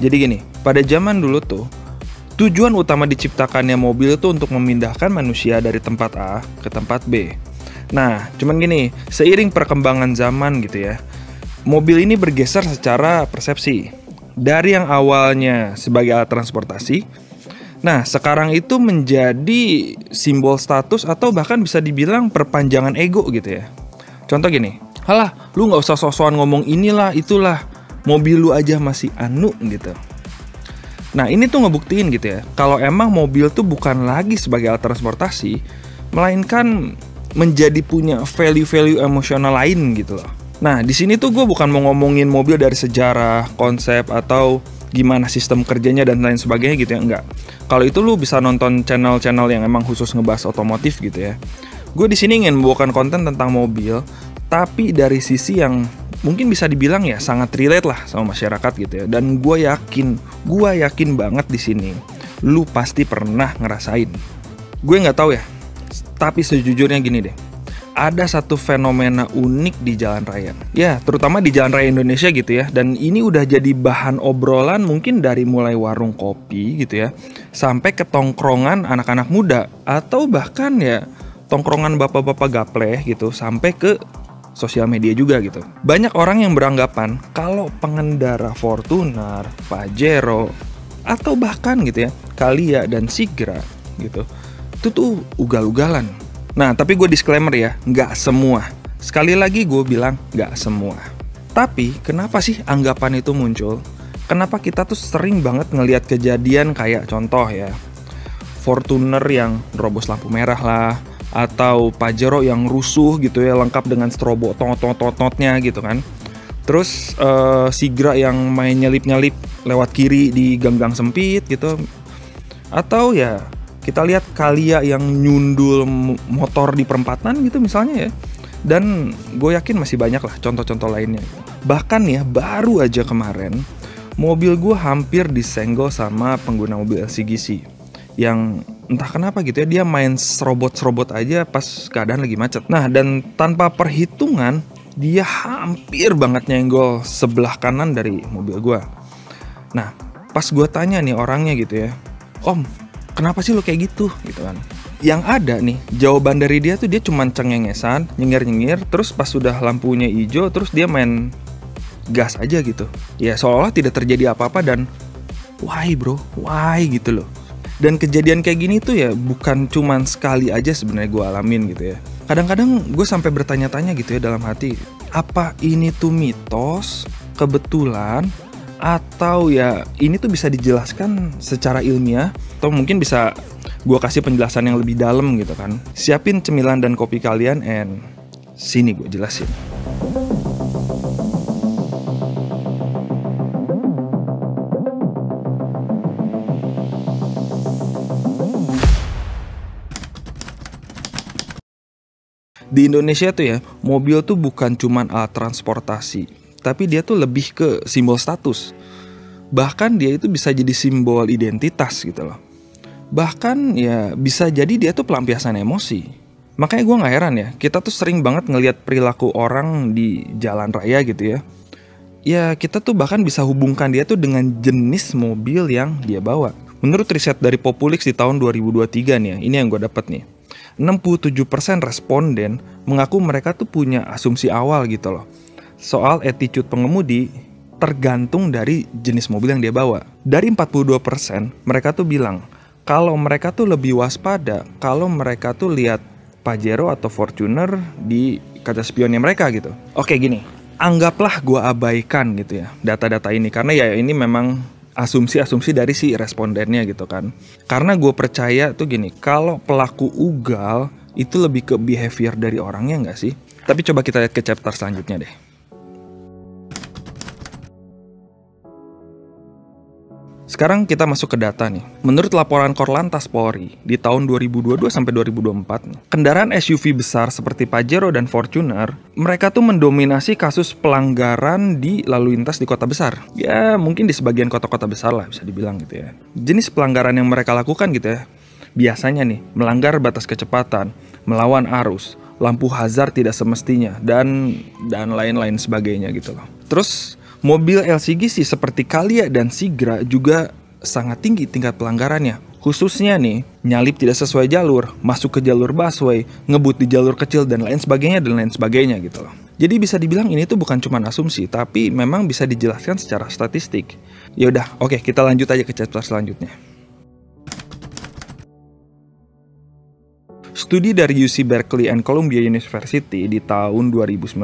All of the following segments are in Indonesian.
Jadi gini, pada zaman dulu tuh, tujuan utama diciptakannya mobil itu untuk memindahkan manusia dari tempat A ke tempat B. Nah, cuman gini, seiring perkembangan zaman gitu ya, mobil ini bergeser secara persepsi. Dari yang awalnya sebagai alat transportasi, nah sekarang itu menjadi simbol status atau bahkan bisa dibilang perpanjangan ego gitu ya. Contoh gini, halah lu gak usah sok-sokan ngomong inilah itulah, mobil lu aja masih anu gitu. Nah ini tuh ngebuktiin gitu ya, kalau emang mobil tuh bukan lagi sebagai alat transportasi, melainkan menjadi punya value-value emosional lain gitu loh. Nah, di sini tuh gue bukan mau ngomongin mobil dari sejarah, konsep, atau gimana sistem kerjanya dan lain sebagainya gitu ya, enggak. Kalau itu lu bisa nonton channel-channel yang emang khusus ngebahas otomotif gitu ya. Gue di sini ingin membawakan konten tentang mobil, tapi dari sisi yang mungkin bisa dibilang ya sangat relate lah sama masyarakat gitu ya. Dan gue yakin banget di sini, lu pasti pernah ngerasain. Gue nggak tahu ya, tapi sejujurnya gini deh. Ada satu fenomena unik di jalan raya. Ya, terutama di jalan raya Indonesia gitu ya. Dan ini udah jadi bahan obrolan mungkin dari mulai warung kopi gitu ya, sampai ke tongkrongan anak-anak muda, atau bahkan ya tongkrongan bapak-bapak gapleh gitu, sampai ke sosial media juga gitu. Banyak orang yang beranggapan kalau pengendara Fortuner, Pajero, atau bahkan gitu ya Calya dan Sigra gitu, itu tuh ugal-ugalan. Nah, tapi gue disclaimer ya, nggak semua. Sekali lagi gue bilang nggak semua. Tapi kenapa sih anggapan itu muncul? Kenapa kita tuh sering banget ngelihat kejadian kayak contoh ya, Fortuner yang nerobos lampu merah lah, atau Pajero yang rusuh gitu ya, lengkap dengan strobo tot-tot-tot-totnya gitu kan. Terus Sigra yang main nyelip-nyelip lewat kiri di gang-gang sempit gitu. Atau ya kita lihat Calya yang nyundul motor di perempatan gitu misalnya ya. Dan gue yakin masih banyak lah contoh-contoh lainnya. Bahkan ya baru aja kemarin mobil gue hampir disenggol sama pengguna mobil LCGC yang entah kenapa gitu ya, dia main serobot-serobot aja pas keadaan lagi macet. Nah, dan tanpa perhitungan dia hampir banget nyenggol sebelah kanan dari mobil gue. Nah, pas gue tanya nih orangnya gitu ya, "Om, kenapa sih lo kayak gitu?" gitu kan. Yang ada nih, jawaban dari dia tuh dia cuman cengengesan, nyengir-nyengir, terus pas sudah lampunya hijau, terus dia main gas aja gitu. Ya seolah tidak terjadi apa-apa dan why bro, why gitu loh. Dan kejadian kayak gini tuh ya bukan cuman sekali aja sebenarnya gue alamin gitu ya. Kadang-kadang gue sampai bertanya-tanya gitu ya dalam hati, apa ini tuh mitos, kebetulan, atau ya ini tuh bisa dijelaskan secara ilmiah, atau mungkin bisa gue kasih penjelasan yang lebih dalam gitu kan. Siapin cemilan dan kopi kalian and sini gue jelasin. Di Indonesia tuh ya, mobil tuh bukan cuman alat transportasi, tapi dia tuh lebih ke simbol status. Bahkan dia itu bisa jadi simbol identitas gitu loh. Bahkan ya bisa jadi dia tuh pelampiasan emosi. Makanya gue gak heran ya, kita tuh sering banget ngelihat perilaku orang di jalan raya gitu ya. Ya kita tuh bahkan bisa hubungkan dia tuh dengan jenis mobil yang dia bawa. Menurut riset dari Populix di tahun 2023 nih ya, ini yang gue dapet nih. 67% responden mengaku mereka tuh punya asumsi awal gitu loh soal attitude pengemudi tergantung dari jenis mobil yang dia bawa. Dari 42% mereka tuh bilang kalau mereka tuh lebih waspada kalau mereka tuh lihat Pajero atau Fortuner di kaca spionnya mereka gitu. Oke gini, anggaplah gue abaikan gitu ya data-data ini karena ya ini memang asumsi-asumsi dari si respondennya gitu kan. Karena gue percaya tuh gini, kalau pelaku ugal itu lebih ke behavior dari orangnya gak sih? Tapi coba kita lihat ke chapter selanjutnya deh. Sekarang kita masuk ke data nih. Menurut laporan Korlantas Polri di tahun 2022 sampai 2024, kendaraan SUV besar seperti Pajero dan Fortuner, mereka tuh mendominasi kasus pelanggaran di lalu lintas di kota besar. Ya, mungkin di sebagian kota-kota besar lah bisa dibilang gitu ya. Jenis pelanggaran yang mereka lakukan gitu ya, biasanya nih melanggar batas kecepatan, melawan arus, lampu hazard tidak semestinya dan lain-lain sebagainya gitu loh. Terus Mobil LCGC seperti Calya dan Sigra juga sangat tinggi tingkat pelanggarannya. Khususnya nih, nyalip tidak sesuai jalur, masuk ke jalur busway, ngebut di jalur kecil dan lain sebagainya gitu loh. Jadi bisa dibilang ini tuh bukan cuma asumsi, tapi memang bisa dijelaskan secara statistik. Ya udah, oke, kita lanjut aja ke chapter selanjutnya. Studi dari UC Berkeley and Columbia University di tahun 2019,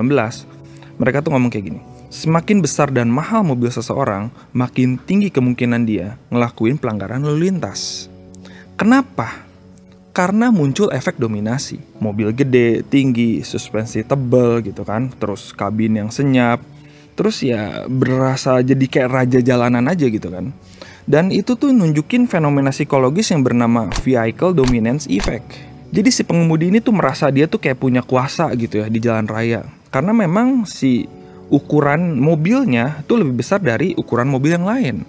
mereka tuh ngomong kayak gini. Semakin besar dan mahal mobil seseorang, makin tinggi kemungkinan dia ngelakuin pelanggaran lalu lintas. Kenapa? Karena muncul efek dominasi. Mobil gede, tinggi, suspensi tebal gitu kan, terus kabin yang senyap, terus ya berasa jadi kayak raja jalanan aja gitu kan. Dan itu tuh nunjukin fenomena psikologis yang bernama vehicle dominance effect. Jadi si pengemudi ini tuh merasa dia tuh kayak punya kuasa gitu ya di jalan raya. Karena memang si ukuran mobilnya tuh lebih besar dari ukuran mobil yang lain.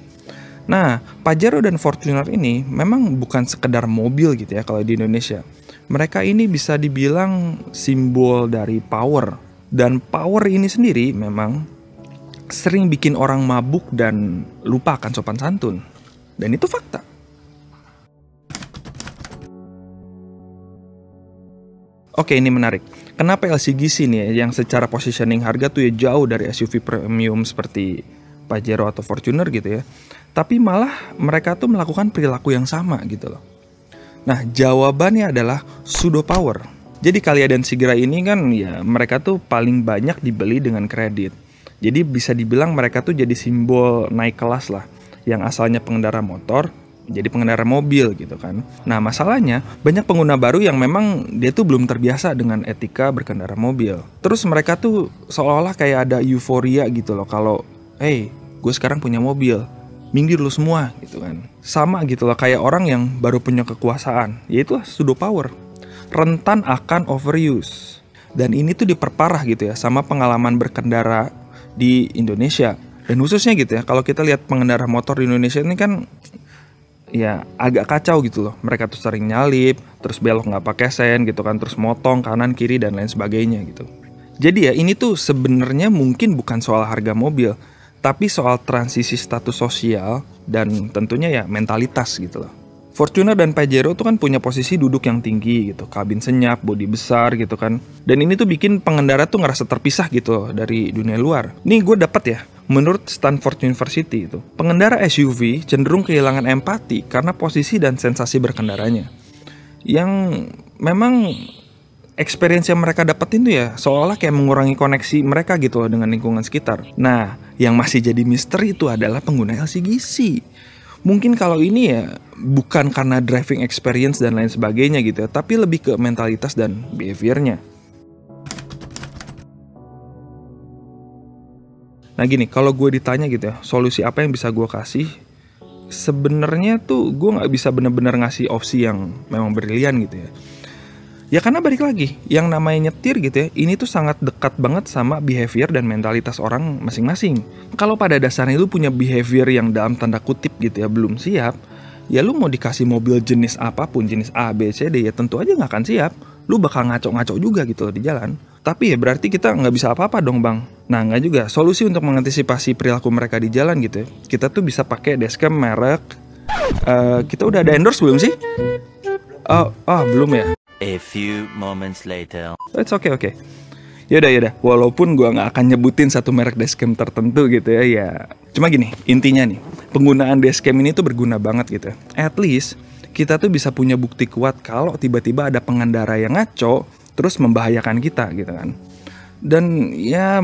Nah, Pajero dan Fortuner ini memang bukan sekedar mobil gitu ya kalau di Indonesia. Mereka ini bisa dibilang simbol dari power. Dan power ini sendiri memang sering bikin orang mabuk dan lupa akan sopan santun. Dan itu fakta. Oke, ini menarik. Kenapa LCGC nih yang secara positioning harga tuh ya jauh dari SUV premium seperti Pajero atau Fortuner gitu ya. Tapi malah mereka tuh melakukan perilaku yang sama gitu loh. Nah, jawabannya adalah pseudo power. Jadi Calya dan Sigra ini kan ya mereka tuh paling banyak dibeli dengan kredit. Jadi bisa dibilang mereka tuh jadi simbol naik kelas lah. Yang asalnya pengendara motor jadi pengendara mobil gitu kan. Nah masalahnya banyak pengguna baru yang memang dia tuh belum terbiasa dengan etika berkendara mobil. Terus mereka tuh seolah-olah kayak ada euforia gitu loh kalau hey gue sekarang punya mobil, minggir lu semua gitu kan. Sama gitu loh kayak orang yang baru punya kekuasaan, yaitu pseudo power, rentan akan overuse. Dan ini tuh diperparah gitu ya sama pengalaman berkendara di Indonesia. Dan khususnya gitu ya kalau kita lihat pengendara motor di Indonesia ini kan ya agak kacau gitu loh. Mereka tuh sering nyalip, terus belok nggak pakai sen gitu kan, terus motong kanan kiri dan lain sebagainya gitu. Jadi ya ini tuh sebenarnya mungkin bukan soal harga mobil, tapi soal transisi status sosial dan tentunya ya mentalitas gitu loh. Fortuner dan Pajero tuh kan punya posisi duduk yang tinggi gitu, kabin senyap, bodi besar gitu kan. Dan ini tuh bikin pengendara tuh ngerasa terpisah gitu loh dari dunia luar. Nih gue dapet ya, menurut Stanford University itu, pengendara SUV cenderung kehilangan empati karena posisi dan sensasi berkendaranya. Yang memang experience yang mereka dapetin tuh ya seolah kayak mengurangi koneksi mereka gitu loh dengan lingkungan sekitar. Nah, yang masih jadi misteri itu adalah pengguna LCGC. Mungkin kalau ini ya bukan karena driving experience dan lain sebagainya gitu ya, tapi lebih ke mentalitas dan behaviornya. Nah gini, kalau gue ditanya gitu ya, solusi apa yang bisa gue kasih? Sebenarnya tuh gue nggak bisa benar-benar ngasih opsi yang memang brilian gitu ya. Ya karena balik lagi, yang namanya nyetir gitu ya, ini tuh sangat dekat banget sama behavior dan mentalitas orang masing-masing. Kalau pada dasarnya lu punya behavior yang dalam tanda kutip gitu ya, belum siap, ya lu mau dikasih mobil jenis apapun, jenis A, B, C, D, ya tentu aja nggak akan siap. Lu bakal ngaco-ngaco juga gitu loh di jalan. Tapi ya berarti kita nggak bisa apa-apa dong bang. Nah nggak juga, solusi untuk mengantisipasi perilaku mereka di jalan gitu ya, kita tuh bisa pakai dashcam merek. Kita udah ada endorse belum sih? Belum ya? A few moments later. It's okay. Yaudah. Walaupun gue nggak akan nyebutin satu merek dashcam tertentu gitu ya. Cuma gini, intinya nih, penggunaan dashcam ini tuh berguna banget gitu. At least kita tuh bisa punya bukti kuat kalau tiba-tiba ada pengendara yang ngaco, terus membahayakan kita gitu kan. Dan ya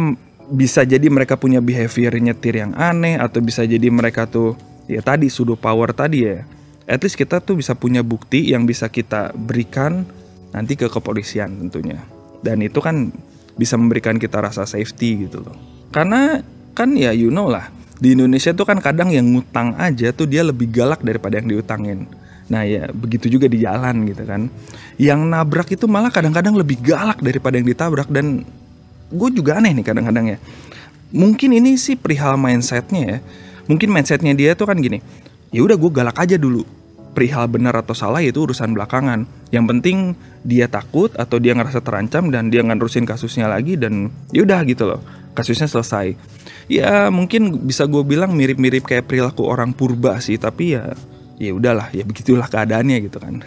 bisa jadi mereka punya behavior nyetir yang aneh, atau bisa jadi mereka tuh ya tadi pseudo power tadi ya. At least kita tuh bisa punya bukti yang bisa kita berikan nanti ke kepolisian tentunya. Dan itu kan bisa memberikan kita rasa safety gitu loh. Karena kan ya you know lah, di Indonesia tuh kan kadang yang ngutang aja tuh dia lebih galak daripada yang diutangin. Nah ya begitu juga di jalan gitu kan. Yang nabrak itu malah kadang-kadang lebih galak daripada yang ditabrak. Dan gue juga aneh nih kadang-kadang ya. Mungkin ini sih perihal mindsetnya ya. Mungkin mindsetnya dia tuh kan gini, ya udah gue galak aja dulu. Perihal benar atau salah itu urusan belakangan. Yang penting dia takut atau dia ngerasa terancam dan dia nggak nerusin kasusnya lagi dan yaudah gitu loh, kasusnya selesai. Ya mungkin bisa gue bilang mirip-mirip kayak perilaku orang purba sih, tapi ya udahlah, ya begitulah keadaannya gitu kan.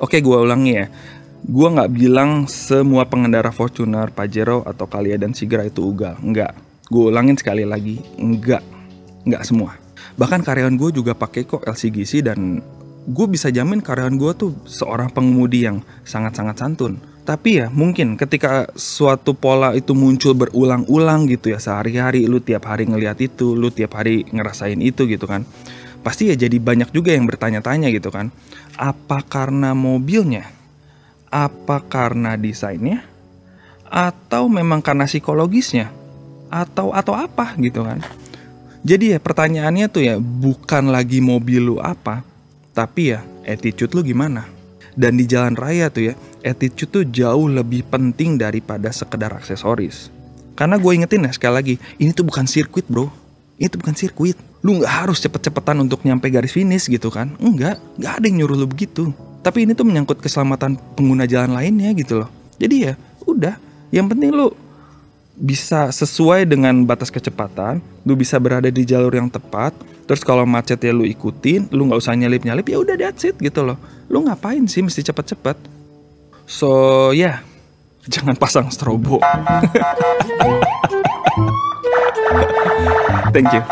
Oke, gue ulangi ya. Gue nggak bilang semua pengendara Fortuner, Pajero, atau Calya dan Sigra itu ugal. Enggak. Gue ulangin sekali lagi, enggak semua. Bahkan karyawan gue juga pakai kok LCGC, dan gue bisa jamin karyawan gue tuh seorang pengemudi yang sangat-sangat santun. Tapi ya mungkin ketika suatu pola itu muncul berulang-ulang gitu ya, sehari-hari lu tiap hari ngelihat itu, lu tiap hari ngerasain itu gitu kan, pasti ya jadi banyak juga yang bertanya-tanya gitu kan. Apa karena mobilnya? Apa karena desainnya? Atau memang karena psikologisnya? Atau apa gitu kan. Jadi ya pertanyaannya tuh ya bukan lagi mobil lu apa, tapi ya attitude lu gimana. Dan di jalan raya tuh ya, attitude tuh jauh lebih penting daripada sekedar aksesoris. Karena gue ingetin ya sekali lagi, ini tuh bukan sirkuit bro. Ini tuh bukan sirkuit. Lu gak harus cepet-cepetan untuk nyampe garis finish gitu kan. Gak ada yang nyuruh lu begitu. Tapi ini tuh menyangkut keselamatan pengguna jalan lainnya gitu loh. Jadi ya udah, yang penting lu bisa sesuai dengan batas kecepatan, lu bisa berada di jalur yang tepat. Terus kalau macet ya lu ikutin, lu nggak usah nyalip-nyalip, ya udah that's it gitu loh. Lu ngapain sih mesti cepet-cepet? So ya, jangan pasang strobo. Thank you.